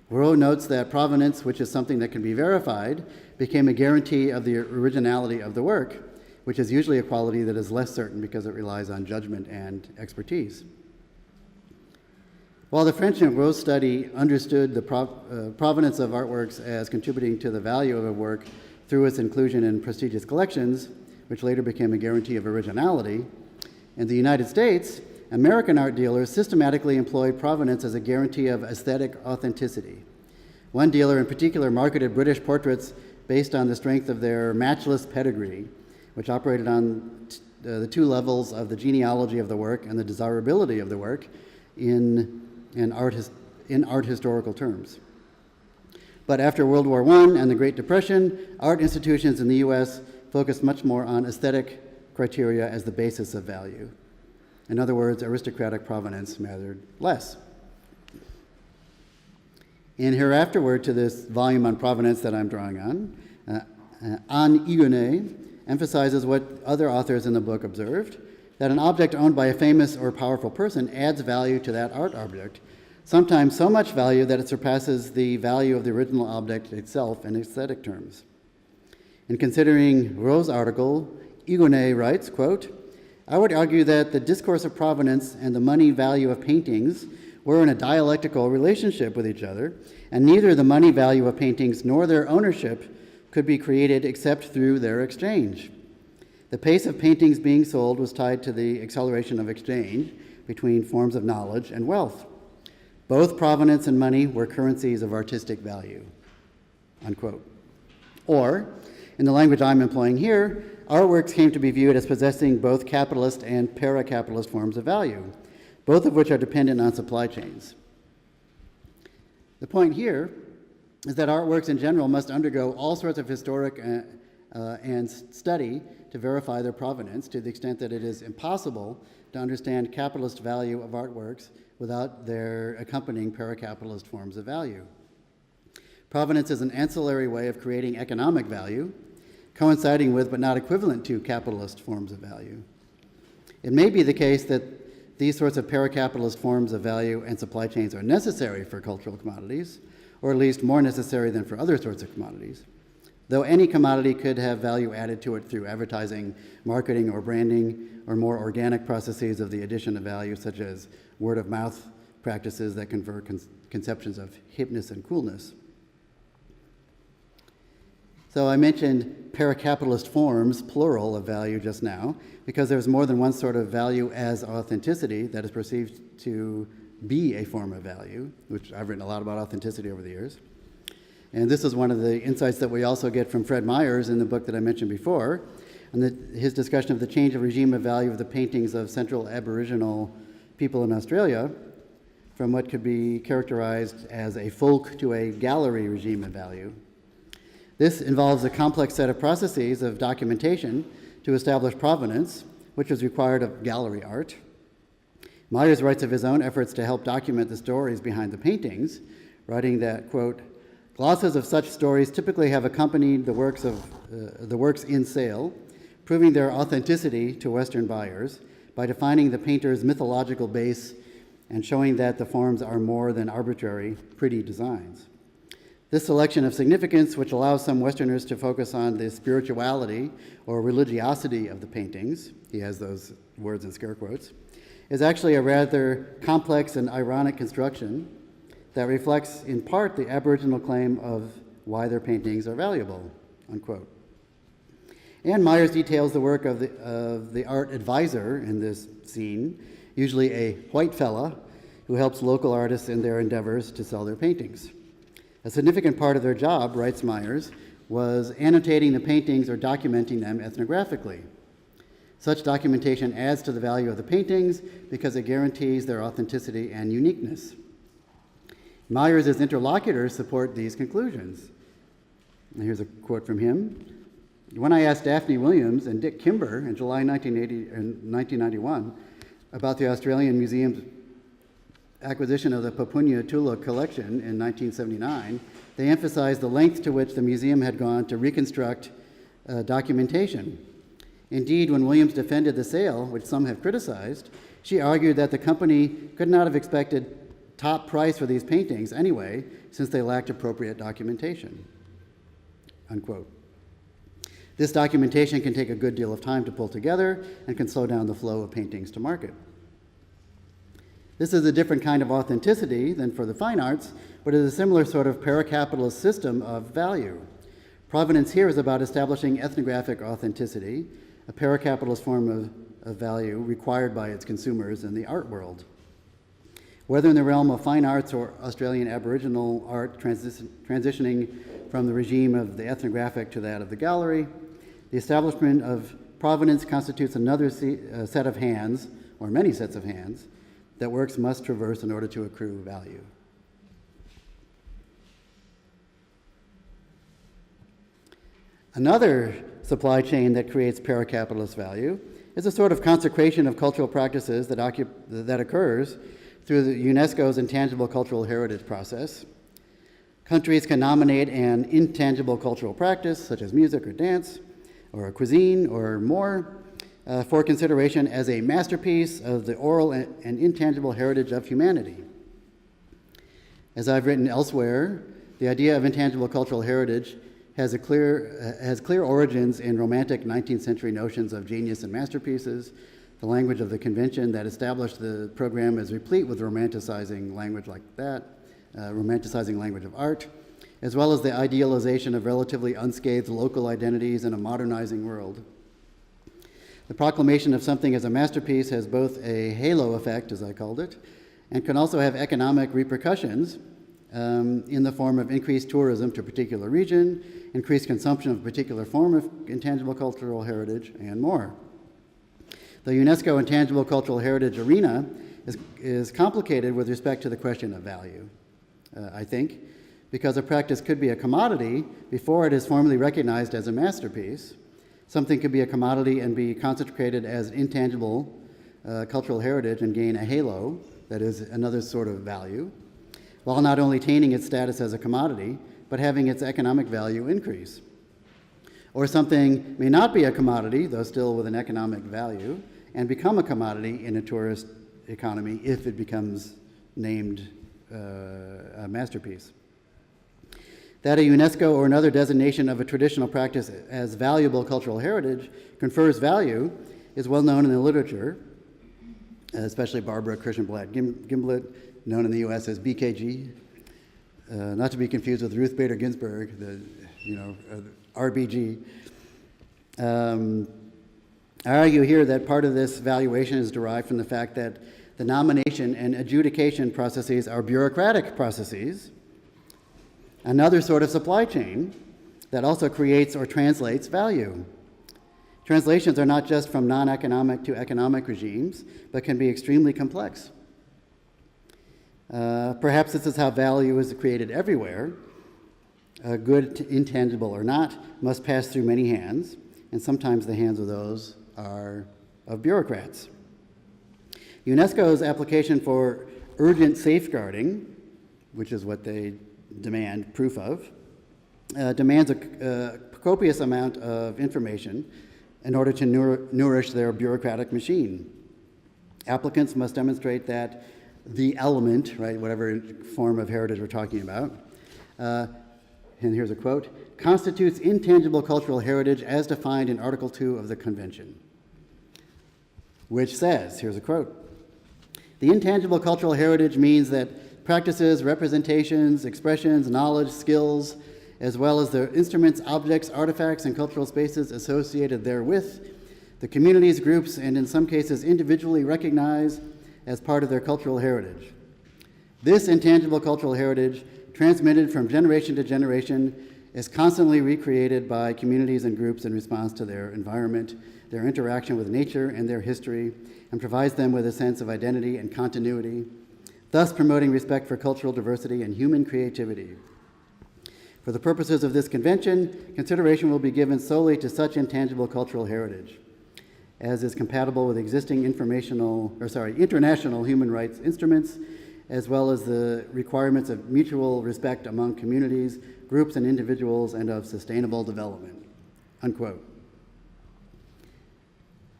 Rowe notes that provenance, which is something that can be verified, became a guarantee of the originality of the work, which is usually a quality that is less certain because it relies on judgment and expertise. While the French in Rowe's study understood the provenance of artworks as contributing to the value of a work through its inclusion in prestigious collections, which later became a guarantee of originality, in the United States, American art dealers systematically employed provenance as a guarantee of aesthetic authenticity. One dealer in particular marketed British portraits based on the strength of their matchless pedigree, which operated on the two levels of the genealogy of the work and the desirability of the work in art historical terms. But after World War I and the Great Depression, art institutions in the US focused much more on aesthetic criteria as the basis of value. In other words, aristocratic provenance mattered less. In her afterword to this volume on provenance that I'm drawing on, Anne Hugonnet emphasizes what other authors in the book observed, that an object owned by a famous or powerful person adds value to that art object, sometimes so much value that it surpasses the value of the original object itself in aesthetic terms. In considering Rowe's article, Hugonnet writes, quote, I would argue that the discourse of provenance and the money value of paintings were in a dialectical relationship with each other, and neither the money value of paintings nor their ownership could be created except through their exchange. The pace of paintings being sold was tied to the acceleration of exchange between forms of knowledge and wealth. Both provenance and money were currencies of artistic value, unquote. Or, in the language I'm employing here, artworks came to be viewed as possessing both capitalist and paracapitalist forms of value, both of which are dependent on supply chains. The point here is that artworks in general must undergo all sorts of historic and study to verify their provenance, to the extent that it is impossible to understand capitalist value of artworks without their accompanying paracapitalist forms of value. Provenance is an ancillary way of creating economic value, coinciding with but not equivalent to capitalist forms of value. It may be the case that these sorts of paracapitalist forms of value and supply chains are necessary for cultural commodities, or at least more necessary than for other sorts of commodities. Though any commodity could have value added to it through advertising, marketing, or branding, or more organic processes of the addition of value, such as word-of-mouth practices that convert conceptions of hipness and coolness. So I mentioned paracapitalist forms, plural, of value just now, because there's more than one sort of value as authenticity that is perceived to be a form of value, which I've written a lot about authenticity over the years. And this is one of the insights that we also get from Fred Myers in the book that I mentioned before, and his discussion of the change of regime of value of the paintings of Central Aboriginal people in Australia from what could be characterized as a folk to a gallery regime of value. This involves a complex set of processes of documentation to establish provenance, which is required of gallery art. Myers writes of his own efforts to help document the stories behind the paintings, writing that, quote, glosses of such stories typically have accompanied the works in sale, proving their authenticity to Western buyers by defining the painter's mythological base and showing that the forms are more than arbitrary, pretty designs. This selection of significance, which allows some Westerners to focus on the spirituality or religiosity of the paintings, he has those words in scare quotes, is actually a rather complex and ironic construction that reflects in part the Aboriginal claim of why their paintings are valuable, unquote. And Myers details the work of the art advisor in this scene, usually a white fella who helps local artists in their endeavors to sell their paintings. A significant part of their job, writes Myers, was annotating the paintings or documenting them ethnographically. Such documentation adds to the value of the paintings because it guarantees their authenticity and uniqueness. Myers' interlocutors support these conclusions. And here's a quote from him. When I asked Daphne Williams and Dick Kimber in July 1991 about the Australian Museum's acquisition of the Papunya Tula collection in 1979, they emphasized the length to which the museum had gone to reconstruct documentation. Indeed, when Williams defended the sale, which some have criticized, she argued that the company could not have expected top price for these paintings anyway, since they lacked appropriate documentation, unquote. This documentation can take a good deal of time to pull together and can slow down the flow of paintings to market. This is a different kind of authenticity than for the fine arts, but it is a similar sort of paracapitalist system of value. Provenance here is about establishing ethnographic authenticity, a paracapitalist form of value required by its consumers in the art world. Whether in the realm of fine arts or Australian Aboriginal art transitioning from the regime of the ethnographic to that of the gallery, the establishment of provenance constitutes another set of hands, or many sets of hands, that works must traverse in order to accrue value. Another supply chain that creates paracapitalist value is a sort of consecration of cultural practices that occurs through the UNESCO's intangible cultural heritage process. Countries can nominate an intangible cultural practice, such as music or dance, or a cuisine, or more, for consideration as a masterpiece of the oral and intangible heritage of humanity. As I've written elsewhere, the idea of intangible cultural heritage has clear origins in romantic 19th century notions of genius and masterpieces. The language of the convention that established the program is replete with romanticizing language like that, romanticizing language of art, as well as the idealization of relatively unscathed local identities in a modernizing world. The proclamation of something as a masterpiece has both a halo effect, as I called it, and can also have economic repercussions in the form of increased tourism to a particular region, increased consumption of a particular form of intangible cultural heritage, and more. The UNESCO Intangible Cultural Heritage arena is complicated with respect to the question of value, I think, because a practice could be a commodity before it is formally recognized as a masterpiece. Something could be a commodity and be consecrated as intangible cultural heritage and gain a halo that is another sort of value, while not only attaining its status as a commodity, but having its economic value increase. Or something may not be a commodity, though still with an economic value, and become a commodity in a tourist economy if it becomes named a masterpiece. That a UNESCO or another designation of a traditional practice as valuable cultural heritage confers value is well known in the literature, especially Barbara Kirschenblatt Gimblett, known in the US as BKG, not to be confused with Ruth Bader Ginsburg, RBG. I argue here that part of this valuation is derived from the fact that the nomination and adjudication processes are bureaucratic processes, another sort of supply chain that also creates or translates value. Translations are not just from non-economic to economic regimes, but can be extremely complex. Perhaps this is how value is created everywhere. A good, intangible or not, must pass through many hands, and sometimes the hands of those are of bureaucrats. UNESCO's application for urgent safeguarding, which is what they demand proof of, demands a copious amount of information in order to nourish their bureaucratic machine. Applicants must demonstrate that the element, right, whatever form of heritage we're talking about, and here's a quote, constitutes intangible cultural heritage as defined in Article 2 of the Convention, which says, here's a quote, the intangible cultural heritage means that practices, representations, expressions, knowledge, skills, as well as the instruments, objects, artifacts, and cultural spaces associated therewith, the communities, groups, and in some cases individually recognize as part of their cultural heritage. This intangible cultural heritage, transmitted from generation to generation, is constantly recreated by communities and groups in response to their environment, their interaction with nature, and their history, and provides them with a sense of identity and continuity, thus promoting respect for cultural diversity and human creativity. For the purposes of this convention, consideration will be given solely to such intangible cultural heritage as is compatible with existing international human rights instruments, as well as the requirements of mutual respect among communities, groups, and individuals, and of sustainable development, unquote.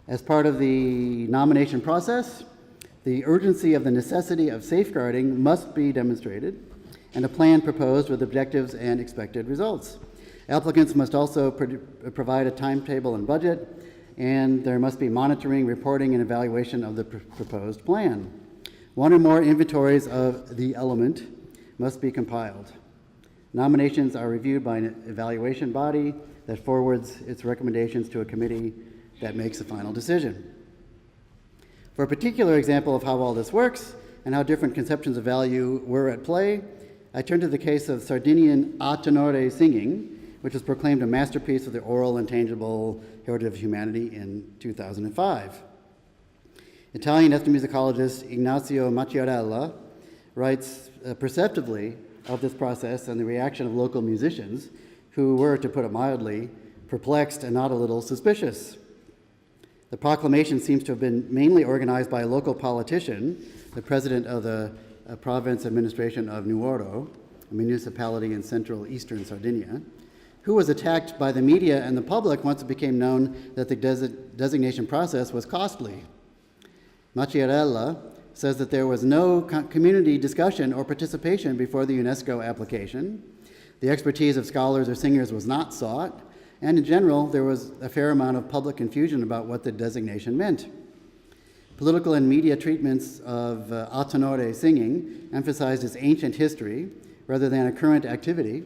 As part of the nomination process, the urgency of the necessity of safeguarding must be demonstrated, and a plan proposed with objectives and expected results. Applicants must also provide a timetable and budget, and there must be monitoring, reporting, and evaluation of the proposed plan. One or more inventories of the element must be compiled. Nominations are reviewed by an evaluation body that forwards its recommendations to a committee that makes the final decision. For a particular example of how all this works and how different conceptions of value were at play, I turn to the case of Sardinian a tenore singing, which was proclaimed a masterpiece of the oral and tangible heritage of humanity in 2005. Italian ethnomusicologist Ignazio Macchiarella writes perceptively of this process and the reaction of local musicians who were, to put it mildly, perplexed and not a little suspicious. The proclamation seems to have been mainly organized by a local politician, the president of the province administration of Nuoro, a municipality in central eastern Sardinia, who was attacked by the media and the public once it became known that the designation process was costly. Macchiarella says that there was no community discussion or participation before the UNESCO application. The expertise of scholars or singers was not sought, and in general, there was a fair amount of public confusion about what the designation meant. Political and media treatments of a tenore singing emphasized its ancient history rather than a current activity,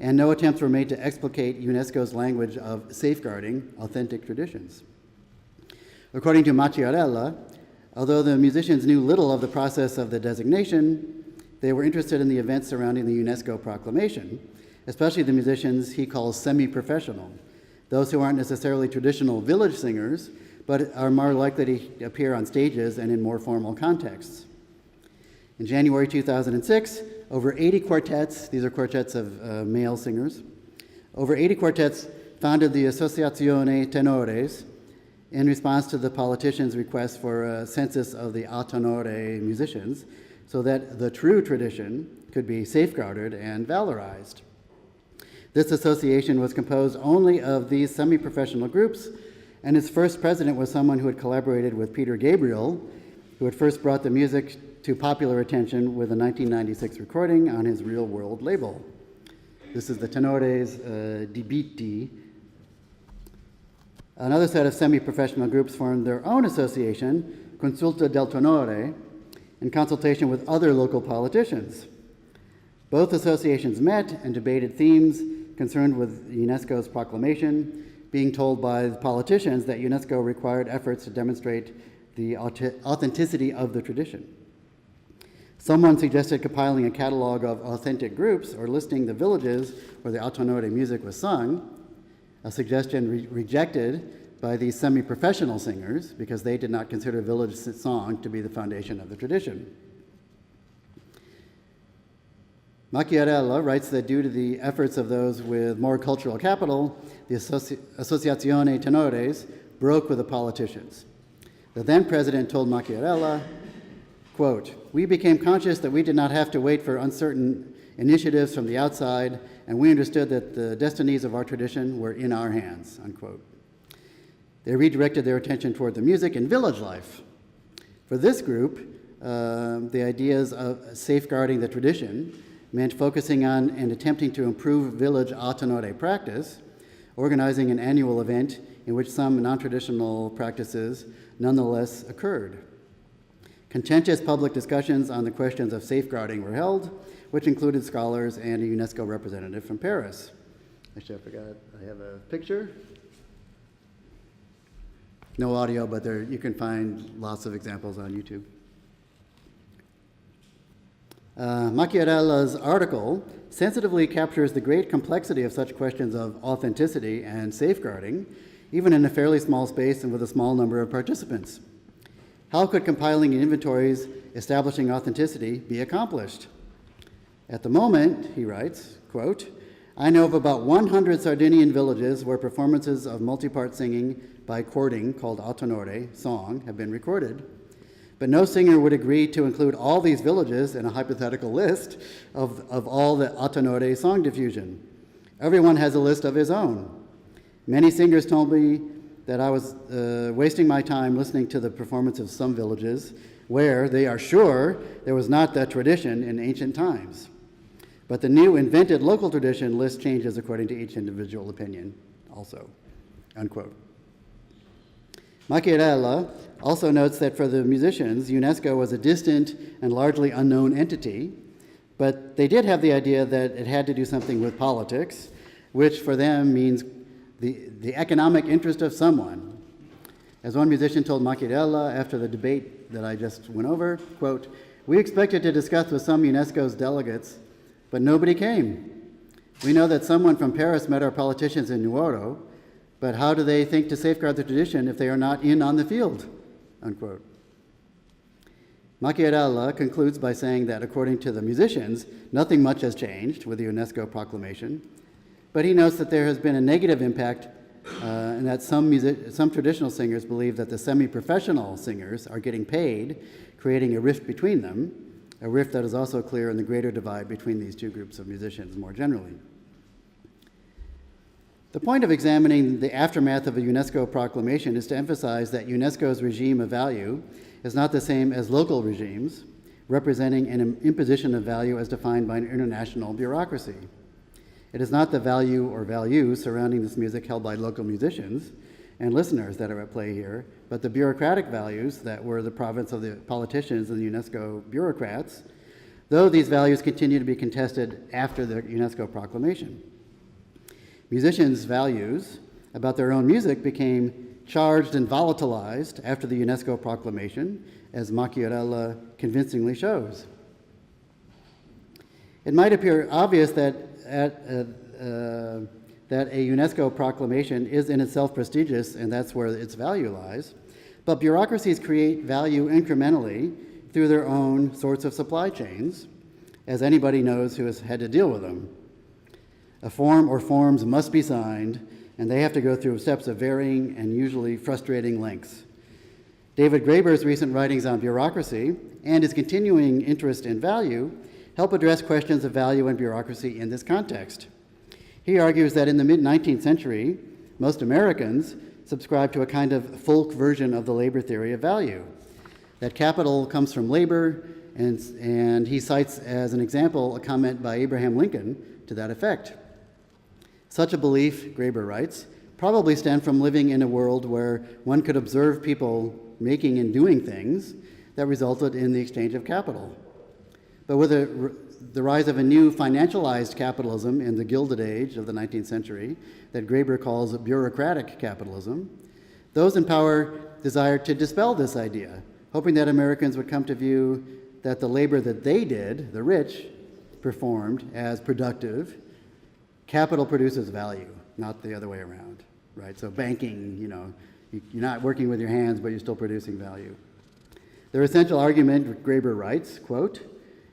and no attempts were made to explicate UNESCO's language of safeguarding authentic traditions. According to Macchiarella, although the musicians knew little of the process of the designation, they were interested in the events surrounding the UNESCO proclamation, especially the musicians he calls semi-professional, those who aren't necessarily traditional village singers, but are more likely to appear on stages and in more formal contexts. In January 2006, over 80 quartets, these are quartets of male singers, over 80 quartets founded the Associazione Tenores in response to the politicians' request for a census of the a tenore musicians so that the true tradition could be safeguarded and valorized. This association was composed only of these semi-professional groups, and its first president was someone who had collaborated with Peter Gabriel, who had first brought the music to popular attention with a 1996 recording on his Real World label. This is the Tenores di Biti. Another set of semi-professional groups formed their own association, Consulta del Tenore, in consultation with other local politicians. Both associations met and debated themes concerned with UNESCO's proclamation, being told by the politicians that UNESCO required efforts to demonstrate the authenticity of the tradition. Someone suggested compiling a catalog of authentic groups or listing the villages where the a tenore music was sung, a suggestion rejected by these semi-professional singers because they did not consider village song to be the foundation of the tradition. Macchiarella writes that due to the efforts of those with more cultural capital, the Associazione Tenores broke with the politicians. The then president told Macchiarella, quote, "We became conscious that we did not have to wait for uncertain initiatives from the outside, and we understood that the destinies of our tradition were in our hands," unquote. They redirected their attention toward the music and village life. For this group, the ideas of safeguarding the tradition meant focusing on and attempting to improve village a tenore practice, organizing an annual event in which some non-traditional practices nonetheless occurred. Contentious public discussions on the questions of safeguarding were held, which included scholars and a UNESCO representative from Paris. Actually, I forgot, I have a picture. No audio, but there you can find lots of examples on YouTube. Macchiarella's article sensitively captures the great complexity of such questions of authenticity and safeguarding, even in a fairly small space and with a small number of participants. How could compiling inventories establishing authenticity be accomplished? At the moment, he writes, quote, "I know of about 100 Sardinian villages where performances of multi-part singing by chording, called a tenore, song, have been recorded. But no singer would agree to include all these villages in a hypothetical list of all the a tenore song diffusion. Everyone has a list of his own. Many singers told me that I was wasting my time listening to the performance of some villages where they are sure there was not that tradition in ancient times. But the new invented local tradition list changes according to each individual opinion also," unquote. Macchiarella also notes that for the musicians, UNESCO was a distant and largely unknown entity, but they did have the idea that it had to do something with politics, which for them means the economic interest of someone. As one musician told Macchiarella after the debate that I just went over, quote, "We expected to discuss with some UNESCO's delegates, but nobody came. We know that someone from Paris met our politicians in Nuoro, but how do they think to safeguard the tradition if they are not in on the field?" Unquote. Macchiarella concludes by saying that according to the musicians, nothing much has changed with the UNESCO proclamation, but he notes that there has been a negative impact and that some traditional singers believe that the semi-professional singers are getting paid, creating a rift between them, a rift that is also clear in the greater divide between these two groups of musicians more generally. The point of examining the aftermath of a UNESCO proclamation is to emphasize that UNESCO's regime of value is not the same as local regimes, representing an imposition of value as defined by an international bureaucracy. It is not the value or values surrounding this music held by local musicians and listeners that are at play here, but the bureaucratic values that were the province of the politicians and the UNESCO bureaucrats, though these values continue to be contested after the UNESCO proclamation. Musicians' values about their own music became charged and volatilized after the UNESCO proclamation, as Macchiarella convincingly shows. It might appear obvious that a UNESCO proclamation is in itself prestigious, and that's where its value lies, but bureaucracies create value incrementally through their own sorts of supply chains, as anybody knows who has had to deal with them. A form or forms must be signed, and they have to go through steps of varying and usually frustrating lengths. David Graeber's recent writings on bureaucracy and his continuing interest in value help address questions of value and bureaucracy in this context. He argues that in the mid-19th century, most Americans subscribed to a kind of folk version of the labor theory of value, that capital comes from labor, and he cites as an example a comment by Abraham Lincoln to that effect. Such a belief, Graeber writes, probably stemmed from living in a world where one could observe people making and doing things that resulted in the exchange of capital. But with the rise of a new financialized capitalism in the Gilded Age of the 19th century that Graeber calls bureaucratic capitalism, those in power desired to dispel this idea, hoping that Americans would come to view that the labor that they did, the rich, performed as productive. Capital produces value, not the other way around, right? So banking, you're not working with your hands, but you're still producing value. Their essential argument, Graeber writes, quote,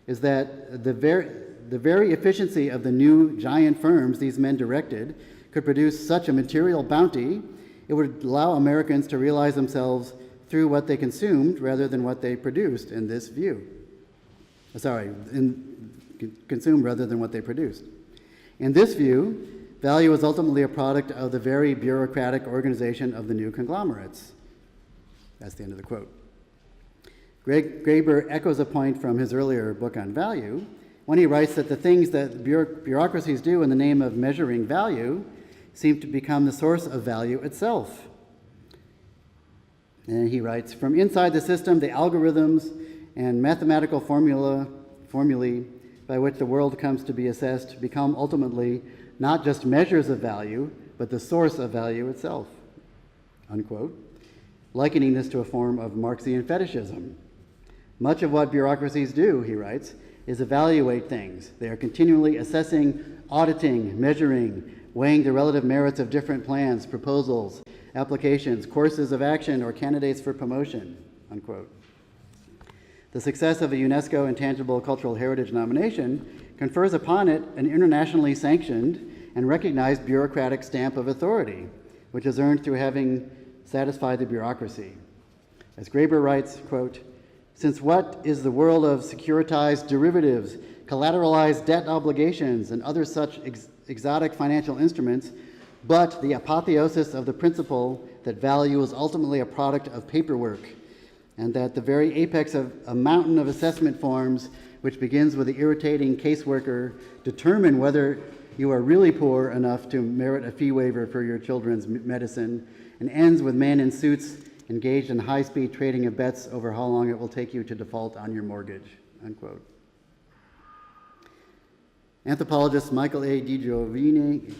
is that the very efficiency of the new giant firms these men directed could produce such a material bounty, it would allow Americans to realize themselves through what they consumed rather than what they produced in this view. Consumed rather than what they produced. In this view, value is ultimately a product of the very bureaucratic organization of the new conglomerates. That's the end of the quote. Graeber echoes a point from his earlier book on value when he writes that the things that bureaucracies do in the name of measuring value seem to become the source of value itself. And he writes, from inside the system, the algorithms and mathematical formulae by which the world comes to be assessed become ultimately not just measures of value, but the source of value itself, unquote, likening this to a form of Marxian fetishism. Much of what bureaucracies do, he writes, is evaluate things. They are continually assessing, auditing, measuring, weighing the relative merits of different plans, proposals, applications, courses of action, or candidates for promotion, unquote. The success of a UNESCO Intangible Cultural Heritage nomination confers upon it an internationally sanctioned and recognized bureaucratic stamp of authority, which is earned through having satisfied the bureaucracy. As Graeber writes, quote, since what is the world of securitized derivatives, collateralized debt obligations, and other such exotic financial instruments, but the apotheosis of the principle that value is ultimately a product of paperwork, and that the very apex of a mountain of assessment forms, which begins with the irritating caseworker, determine whether you are really poor enough to merit a fee waiver for your children's medicine, and ends with men in suits engaged in high-speed trading of bets over how long it will take you to default on your mortgage, unquote. Anthropologist Michael A. DiGiovanni,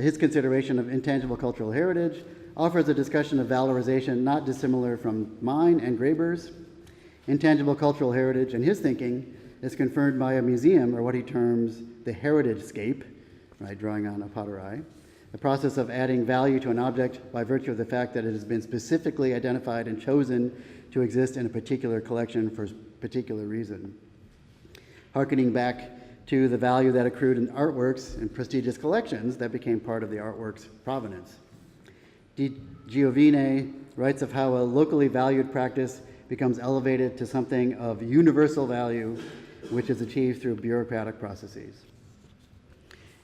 his consideration of intangible cultural heritage, offers a discussion of valorization not dissimilar from mine and Graeber's. Intangible cultural heritage, in his thinking, is confirmed by a museum, or what he terms the heritage-scape, right, drawing on a Potter eye, the process of adding value to an object by virtue of the fact that it has been specifically identified and chosen to exist in a particular collection for a particular reason. Harkening back to the value that accrued in artworks and prestigious collections that became part of the artwork's provenance. Giovanni writes of how a locally valued practice becomes elevated to something of universal value, which is achieved through bureaucratic processes.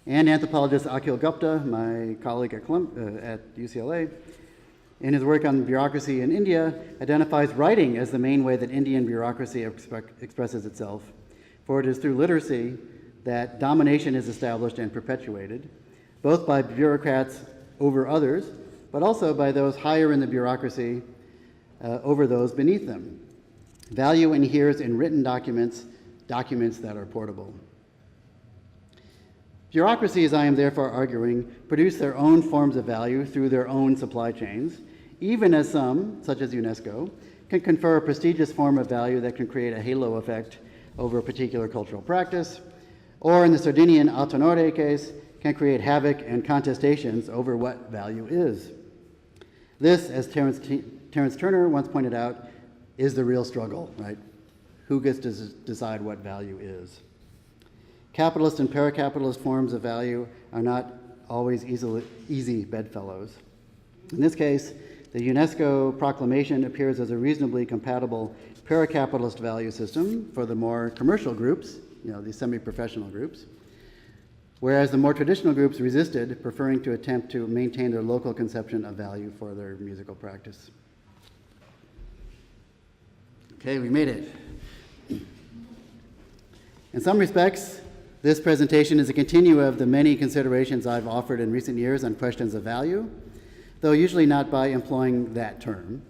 And anthropologist Akhil Gupta, my colleague at UCLA, in his work on bureaucracy in India, identifies writing as the main way that Indian bureaucracy expresses itself, for it is through literacy that domination is established and perpetuated, both by bureaucrats over others, but also by those higher in the bureaucracy over those beneath them. Value inheres in written documents that are portable. Bureaucracies, I am therefore arguing, produce their own forms of value through their own supply chains, even as some, such as UNESCO, can confer a prestigious form of value that can create a halo effect over a particular cultural practice, or in the Sardinian Alto Norte case, can create havoc and contestations over what value is. This, as Terence Turner once pointed out, is the real struggle, right? Who gets to decide what value is? Capitalist and paracapitalist forms of value are not always easy bedfellows. In this case, the UNESCO proclamation appears as a reasonably compatible paracapitalist value system for the more commercial groups, these semi-professional groups, whereas the more traditional groups resisted, preferring to attempt to maintain their local conception of value for their musical practice. Okay, we made it. In some respects, this presentation is a continuum of the many considerations I've offered in recent years on questions of value, though usually not by employing that term.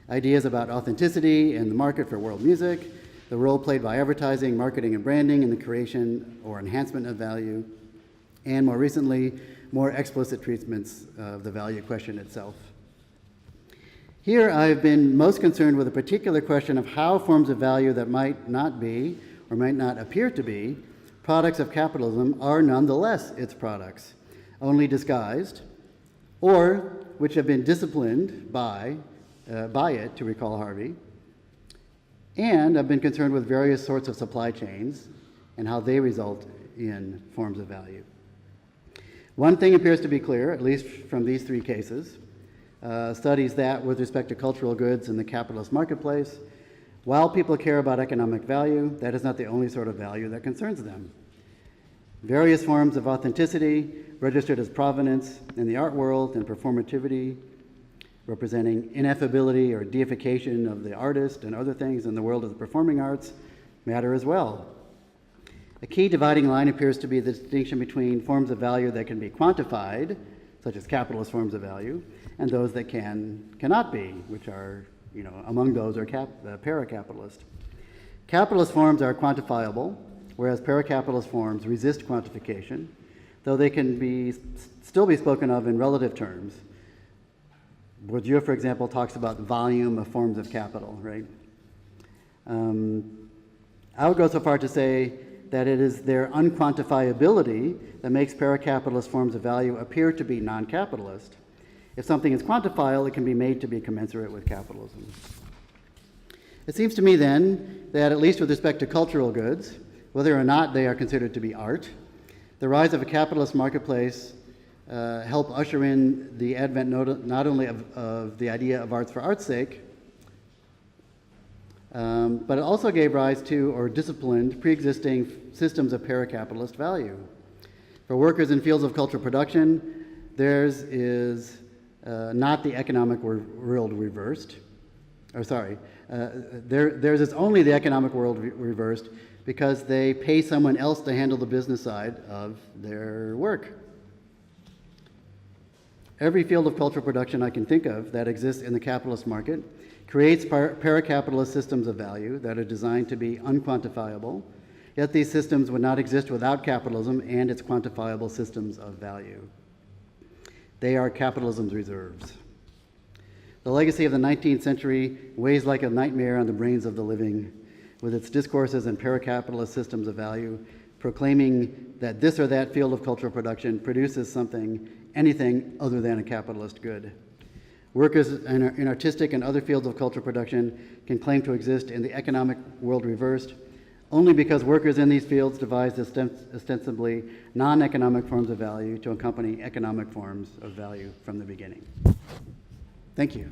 Ideas about authenticity in the market for world music, the role played by advertising, marketing, and branding in the creation or enhancement of value, and more recently, more explicit treatments of the value question itself. Here, I've been most concerned with a particular question of how forms of value that might not be, or might not appear to be, products of capitalism are nonetheless its products, only disguised, or which have been disciplined by it, to recall Harvey. And I've been concerned with various sorts of supply chains and how they result in forms of value. One thing appears to be clear, at least from these three cases, studies that with respect to cultural goods in the capitalist marketplace, while people care about economic value, that is not the only sort of value that concerns them. Various forms of authenticity registered as provenance in the art world and performativity, representing ineffability or deification of the artist and other things in the world of the performing arts, matter as well. A key dividing line appears to be the distinction between forms of value that can be quantified, such as capitalist forms of value, and those that cannot be, which are, among those are paracapitalist. Capitalist forms are quantifiable, whereas paracapitalist forms resist quantification, though they can still be spoken of in relative terms. Bourdieu, for example, talks about the volume of forms of capital, right? I would go so far to say that it is their unquantifiability that makes paracapitalist forms of value appear to be non-capitalist. If something is quantifiable, it can be made to be commensurate with capitalism. It seems to me then that at least with respect to cultural goods, whether or not they are considered to be art, the rise of a capitalist marketplace helped usher in the advent not only of the idea of arts for art's sake, but it also gave rise to or disciplined pre-existing systems of paracapitalist value. For workers in fields of cultural production, theirs is not the economic world reversed. Theirs is only the economic world reversed because they pay someone else to handle the business side of their work. Every field of cultural production I can think of that exists in the capitalist market creates paracapitalist systems of value that are designed to be unquantifiable, yet these systems would not exist without capitalism and its quantifiable systems of value. They are capitalism's reserves. The legacy of the 19th century weighs like a nightmare on the brains of the living, with its discourses and paracapitalist systems of value, proclaiming that this or that field of cultural production produces anything other than a capitalist good. Workers in artistic and other fields of cultural production can claim to exist in the economic world reversed only because workers in these fields devised ostensibly non-economic forms of value to accompany economic forms of value from the beginning. Thank you.